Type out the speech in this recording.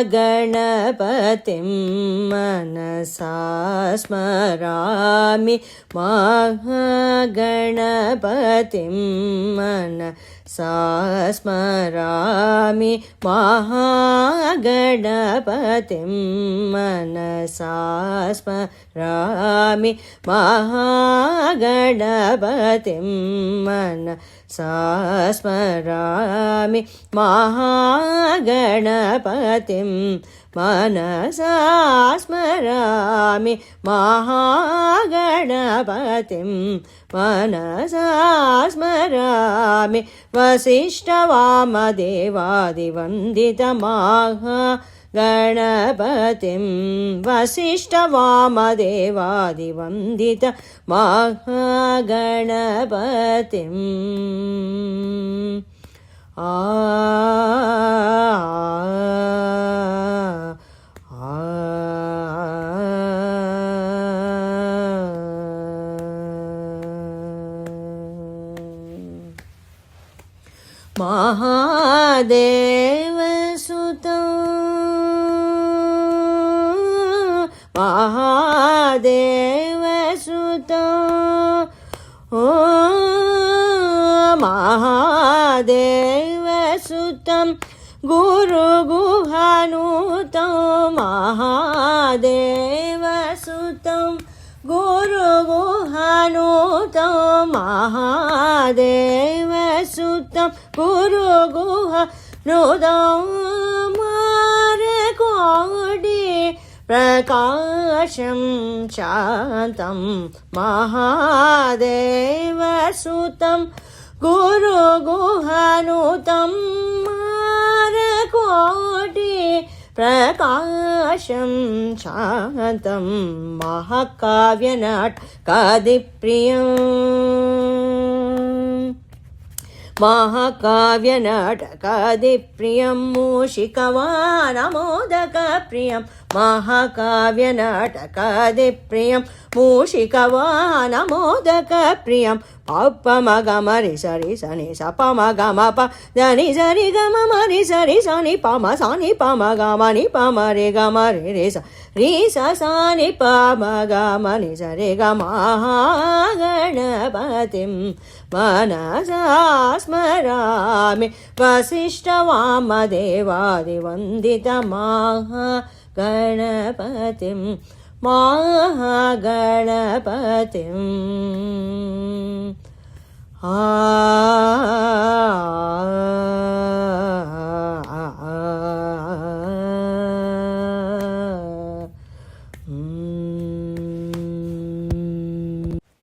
महागणपतिं मनसा स्मरामि महागणपतिं मनसा स्मरामि महागणपतिं मनसा स्मरामि महागणपतिं मनसा स्मरामि महागणपतिं मनसा स्मरामि महागणपतिं मनसा स्मरामि वसिष्ठवामदेवादिवन्दितमहागणपतिं वसिष्ठवामदेवादिवन्दितमहागणपतिं महादेवसुतं महादेवसुतं गुरुगुहानुतं महादेवसुतं गुरुगुहानुतं महादेवसुतं गुरुगुहानुतं मारकोटि प्रकाशं शान्तं महादेवसुतं गुरुगुहानुतं मारकोटि प्रकाशं शान्तं महाकाव्यनाटकादिप्रियं महाकाव्यनाटकादिप्रियं मूषिकवानमोदकप्रियं महाकाव्यनाटकादिप्रियं मूषिकवानमोदकप्रियं पमगमरि सरि सनि सपमगमप దని సరి గమ మరి సరి సని పమ సని పమగమని పమరి గమరి రి స రి స సని పమగమని సరి గమహాగణపతిం मनसा स्मरामि वसिष्ठवामदेवादिवन्दितमहागणपतिं महागणपतिं